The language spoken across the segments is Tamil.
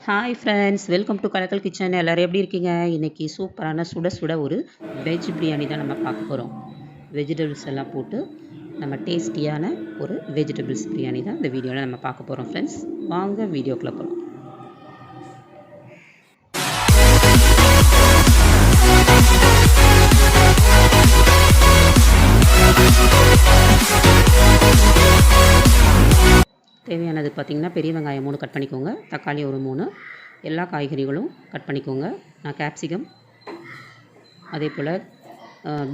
Hi friends, welcome to Kalakkal kitchen. எல்லோரும் எப்படி இருக்கீங்க? இன்றைக்கி சூப்பரான சுட சுட ஒரு வெஜ் பிரியாணி தான் நம்ம பார்க்க போகிறோம். வெஜிடபிள்ஸ் எல்லாம் போட்டு நம்ம டேஸ்டியான ஒரு வெஜிடபிள்ஸ் பிரியாணி தான் இந்த வீடியோவில் நம்ம பார்க்க போகிறோம் ஃப்ரெண்ட்ஸ். வாங்க வீடியோக்குள்ளே போகலாம். தேவையானது பார்த்திங்கன்னா பெரிய வெங்காயம் 3 கட் பண்ணிக்கோங்க, தக்காளி ஒரு 3, எல்லா காய்கறிகளும் கட் பண்ணிக்கோங்க. நான் கேப்சிகம் அதே போல்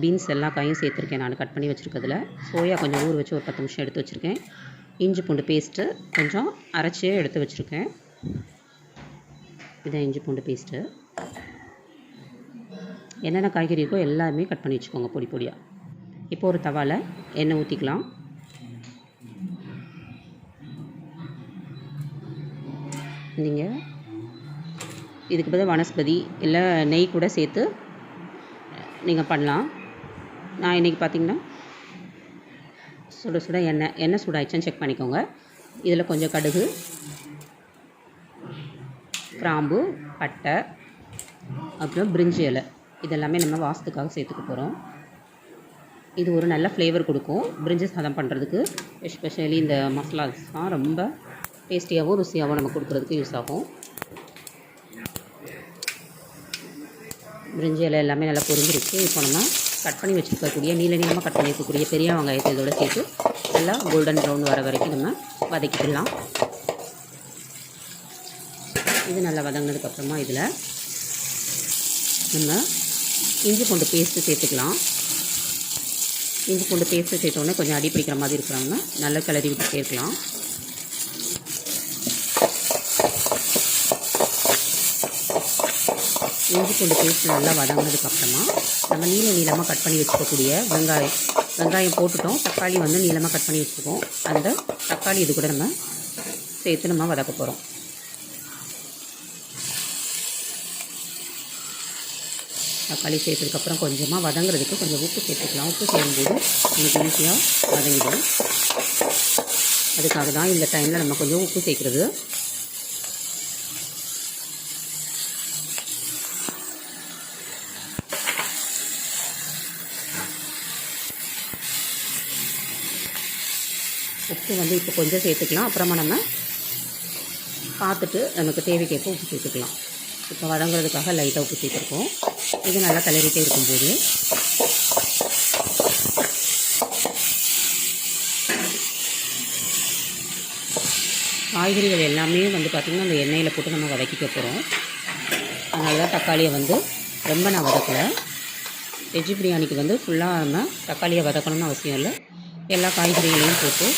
பீன்ஸ் எல்லா காயும் சேர்த்துருக்கேன். நான் கட் பண்ணி வச்சுருக்கிறதுல சோயா கொஞ்சம் ஊற வச்சு ஒரு 10 நிமிஷம் எடுத்து வச்சுருக்கேன். இஞ்சி பூண்டு பேஸ்ட்டு கொஞ்சம் அரைச்சே எடுத்து வச்சுருக்கேன். இதான் இஞ்சி பூண்டு பேஸ்ட்டு. என்னென்ன காய்கறி இருக்கோ எல்லாமே கட் பண்ணி வச்சுக்கோங்க பொடி பொடியாக. இப்போ ஒரு தவாவில் எண்ணெய் ஊற்றிக்கலாம். நீங்கள் இதுக்கு பதில் வனஸ்பதி இல்லை நெய் கூட சேர்த்து நீங்கள் பண்ணலாம். நான் இன்றைக்கி பார்த்திங்கன்னா சுட சுட எண்ணெய் சூடாயிடுச்சுன்னு செக் பண்ணிக்கோங்க. இதில் கொஞ்சம் கடுகு, கிராம்பு, பட்டை, அப்புறம் பிரிஞ்சி இலை இதெல்லாமே நம்ம வாசத்துக்காக சேர்த்துக்க போகிறோம். இது ஒரு நல்ல ஃப்ளேவர் கொடுக்கும் பிரிஞ்சி சாதம் பண்ணுறதுக்கு. எஸ்பெஷலி இந்த மசாலாஸ்லாம் ரொம்ப டேஸ்டியாகவும் ருசியாகவும் நம்ம கொடுக்குறதுக்கு யூஸ் ஆகும். பிரிஞ்சி இலை எல்லாமே நல்லா பொரிஞ்சிருச்சு. இப்போ நம்ம கட் பண்ணி வச்சுருக்கக்கூடிய நீளமாக கட் பண்ணி இருக்கக்கூடிய பெரிய வெங்காயத்தை இதோட சேர்த்து நல்லா கோல்டன் ப்ரௌன் வர வரைக்கும் நம்ம வதக்கிடலாம். இது நல்லா வதங்கினதுக்கப்புறமா இதில் நம்ம இஞ்சி பூண்டு பேஸ்ட்டு சேர்த்துக்கலாம். இஞ்சி பூண்டு பேஸ்ட்டு சேர்த்தோன்னே கொஞ்சம் அடி பிடிக்கிற மாதிரி இருக்கிறவங்க நல்லா கிளறி விட்டு சேர்க்கலாம். இஞ்சி பூண்டு பேஸ்ட் நல்லா வதங்கினதுக்கப்புறமா நம்ம நீளமாக கட் பண்ணி வச்சுக்கக்கூடிய வெங்காயம் போட்டுட்டோம். தக்காளி வந்து நீளமாக கட் பண்ணி வச்சுருக்கோம். அந்த தக்காளி இது கூட நம்ம சேர்த்து நம்ம வதக்க போகிறோம். தக்காளி சேர்த்ததுக்கப்புறம் கொஞ்சமாக வதங்குறதுக்கு கொஞ்சம் உப்பு சேர்த்துக்கலாம். உப்பு சேரும்போது நமக்கு ஈஸியாக வதங்கிடும். அதுக்காக தான் இந்த டைமில் நம்ம கொஞ்சம் உப்பு சேர்க்குறது. உப்பு வந்து இப்போ கொஞ்சம் சேர்த்துக்கலாம். அப்புறமா நம்ம பார்த்துட்டு நமக்கு தேவைக்கேற்ப உப்பு சேர்த்துக்கலாம். இப்போ வதங்குறதுக்காக லைட்டாக உப்பு சேர்த்துருக்கோம். இது நல்லா கிளறிட்டே இருக்கும்போது காய்கறிகள் எல்லாமே வந்து பார்த்திங்கன்னா அந்த எண்ணெயில் போட்டு நம்ம வதக்கிக்க போகிறோம். அதனால தான் தக்காளியை வந்து ரொம்ப நான் வதக்கலை. வெஜ் பிரியாணிக்கு வந்து ஃபுல்லாக நம்ம தக்காளியை வதக்கணும்னு அவசியம் இல்லை. எல்லா காய்கறிகளையும் போட்டு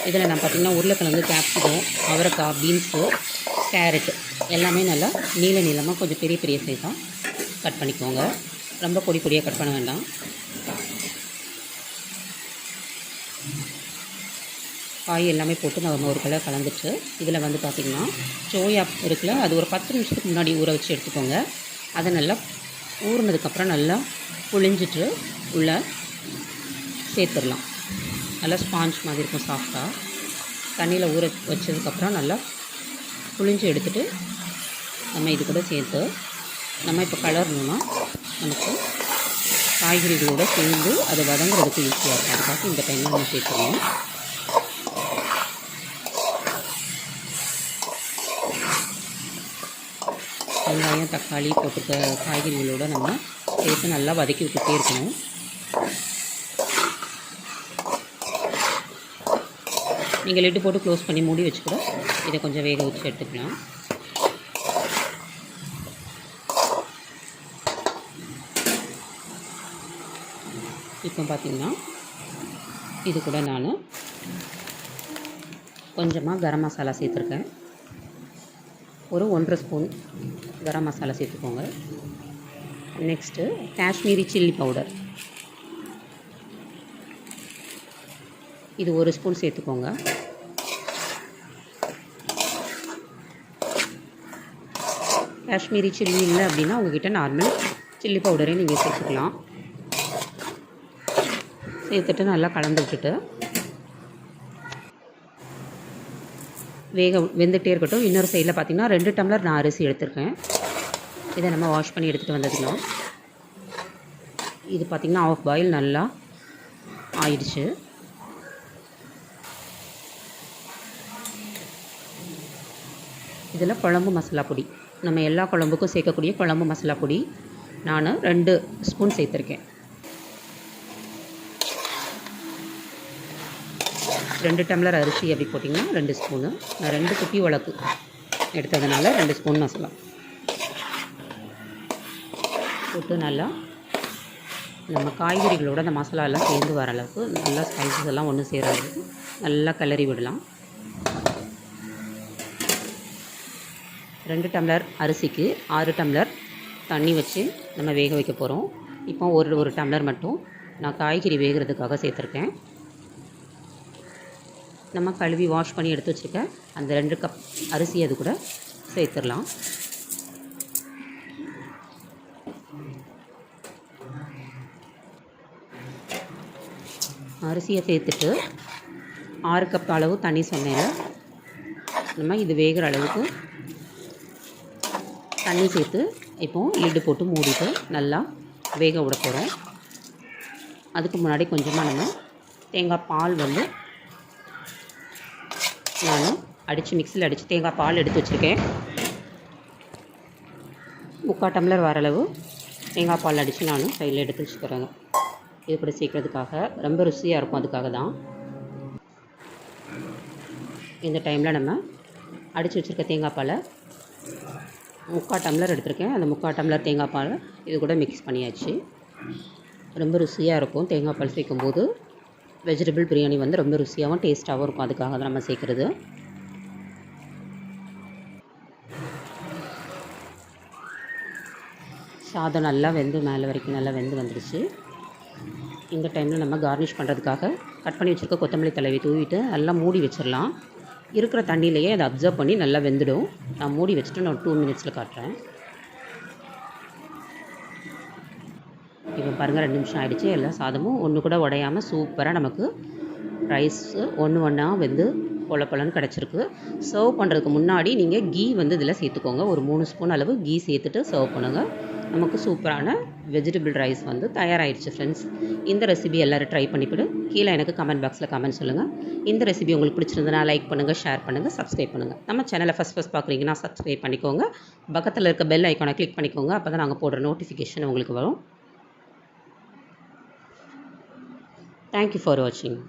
இதில் நான் பார்த்திங்கன்னா உருளைக்கிழங்கு, கேப்சிகம், அவரைக்காய், பீன்ஸு, கேரட்டு எல்லாமே நல்லா நீளமாக கொஞ்சம் பெரிய பெரிய சைஸாக கட் பண்ணிக்கோங்க. ரொம்ப பொடி பொடியாக கட் பண்ண வேண்டாம். காய் எல்லாமே போட்டு நம்ம ஒரு கலர் கலந்துட்டு இதில் வந்து பார்த்திங்கன்னா சோயா இருக்குல்ல, அது ஒரு 10 நிமிஷத்துக்கு முன்னாடி ஊற வச்சு எடுத்துக்கோங்க. அதை நல்லா ஊறினதுக்கப்புறம் நல்லா புழிஞ்சிட்டு உள்ளே சேர்த்துடலாம். நல்லா ஸ்பாஞ்ச் மாதிரி இருக்கும் சாஃப்டாக. தண்ணியில் ஊற வச்சதுக்கப்புறம் நல்லா புழிஞ்சு எடுத்துகிட்டு நம்ம இது கூட சேர்த்து நம்ம இப்போ கலரணுன்னா நமக்கு காய்கறிகளோடு சேர்ந்து அதை வதங்குறதுக்கு ஈஸியாக இருக்கும். அதுக்காக இந்த டைமில் நம்ம சேர்த்துக்கணும். வெங்காயம், தக்காளி போட்டுக்க காய்கறிகளோடு நம்ம சேர்த்து நல்லா வதக்கி விட்டுட்டே இருக்கணும். நீங்கள் லிட்டு போட்டு க்ளோஸ் பண்ணி மூடி வச்சு கூட இதை கொஞ்சம் வேக வச்சு எடுத்துக்கலாம். இப்போ பார்த்திங்கன்னா இது கூட நான் கொஞ்சமாக கரம் மசாலா சேர்த்துருக்கேன். ஒரு 1.5 ஸ்பூன் கரம் மசாலா சேர்த்துக்கோங்க. நெக்ஸ்ட்டு காஷ்மீரி சில்லி பவுடர் இது 1 ஸ்பூன் சேர்த்துக்கோங்க. காஷ்மீரி சில்லி இல்லை அப்படின்னா உங்கள்கிட்ட நார்மல் சில்லி பவுடரே நீங்கள் சேர்த்துக்கலாம். சேர்த்துட்டு நல்லா கலந்து விட்டுட்டு வெந்துகிட்டே இருக்கட்டும். இன்னொரு சைடில் பார்த்திங்கன்னா 2 டம்ளர் நான் அரிசி எடுத்திருக்கேன். இதை நம்ம வாஷ் பண்ணி எடுத்துகிட்டு வந்ததுக்கலாம். இது பார்த்திங்கன்னா ஆஃப் பாயில் நல்லா ஆயிடுச்சு. இதில் குழம்பு மசாலா பொடி, நம்ம எல்லா குழம்புக்கும் சேர்க்கக்கூடிய குழம்பு மசாலா பொடி நான் 2 ஸ்பூன் சேர்த்துருக்கேன். 2 டம்ளர் அரிசி அப்படி போட்டிங்கன்னா 2 ஸ்பூனு. நான் 2 குட்டி உலக்கு எடுத்ததுனால 2 ஸ்பூன் மசாலா போட்டு நல்லா நம்ம காய்கறிகளோட அந்த மசாலா எல்லாம் சேர்ந்து வர அளவுக்கு நல்லா ஸ்பைசஸ் எல்லாம் ஒன்று சேர அளவுக்கு நல்லா கிளறி விடலாம். 2 டம்ளர் அரிசிக்கு 6 டம்ளர் தண்ணி வச்சு நம்ம வேக வைக்க போகிறோம். இப்போ ஒரு டம்ளர் மட்டும் நான் காய்கறி வேகிறதுக்காக சேர்த்துருக்கேன். நம்ம கழுவி வாஷ் பண்ணி எடுத்து வச்சுருக்க அந்த 2 கப் அரிசி அது கூட சேர்த்துடலாம். அரிசியை சேர்த்துட்டு 6 கப் அளவு தண்ணி சொன்னேன். நம்ம இது வேகிற அளவுக்கு தண்ணி சேர்த்து இப்போது லிட்டு போட்டு மூடிட்டு நல்லா வேக விட போகிறோம். அதுக்கு முன்னாடி கொஞ்சமாக நம்ம தேங்காய் பால் வந்து நான் மிக்ஸியில் அடித்து தேங்காய் பால் எடுத்து வச்சுருக்கேன். 3/4 டம்ளர் வர அளவு தேங்காய் பால் அடித்து நான் சைடில் எடுத்து வச்சுக்கிறேங்க. இது கூட சேர்க்குறதுக்காக ரொம்ப ருசியாக இருக்கும். அதுக்காக தான் இந்த டைமில் நம்ம அடித்து வச்சுருக்க தேங்காய் பாலை 3/4 டம்ளர் எடுத்திருக்கேன். அந்த 3/4 டம்ளர் தேங்காய் பால் இது கூட மிக்ஸ் பண்ணியாச்சு. ரொம்ப ருசியாக இருக்கும். தேங்காய் பால் சேர்க்கும்போது வெஜிடபிள் பிரியாணி வந்து ரொம்ப ருசியாகவும் டேஸ்ட்டாகவும் இருக்கும். அதுக்காக தான் நம்ம சேர்க்குறது. சாதம் நல்லா வெந்து மேலே வரைக்கும் நல்லா வெந்து வந்துடுச்சு. இந்த டைமில் நம்ம கார்னிஷ் பண்ணுறதுக்காக கட் பண்ணி வச்சுருக்க கொத்தமல்லி தழவி தூவிட்டு நல்லா மூடி வச்சிடலாம். இருக்கிற தண்ணியிலையே அதை அப்சர்வ் பண்ணி நல்லா வெந்துடும். நான் மூடி வச்சுட்டு நான் 2 மினிட்ஸில் காட்டுறேன். இப்போ பாருங்கள் 2 நிமிஷம் ஆகிடுச்சு. எல்லா சாதமும் ஒன்று கூட உடையாமல் சூப்பராக நமக்கு ரைஸு ஒன்றா வெந்து பொலன்னு கிடச்சிருக்கு. சர்வ் பண்ணுறதுக்கு முன்னாடி நீங்கள் கீ வந்து இதில் சேர்த்துக்கோங்க. ஒரு 3 ஸ்பூன் அளவு கீ சேர்த்துட்டு சர்வ் பண்ணுங்கள். நமக்கு சூப்பரான வெஜிடபிள் ரைஸ் வந்து தயாராகிடுச்சு ஃப்ரெண்ட்ஸ். இந்த ரெசிபி எல்லோரும் ட்ரை பண்ணிவிட்டு கீழே எனக்கு கமெண்ட் பாக்ஸில் கமெண்ட் சொல்லுங்கள். இந்த ரெசிபி உங்களுக்கு பிடிச்சிருந்ததுன்னா லைக் பண்ணுங்கள், ஷேர் பண்ணுங்கள், சப்ஸ்கிரைப் பண்ணுங்கள். நம்ம சேனலை ஃபஸ்ட் பார்க்குறீங்கன்னா சப்ஸ்கிரைப் பண்ணிக்கோங்க. பக்கத்தில் இருக்க பெல் ஐக்கானை கிளிக் பண்ணிக்கோங்க. அப்போ தான் நாங்கள் போடுற நோட்டிஃபிகேஷன் உங்களுக்கு வரும். தேங்க்யூ ஃபார் வாட்சிங்.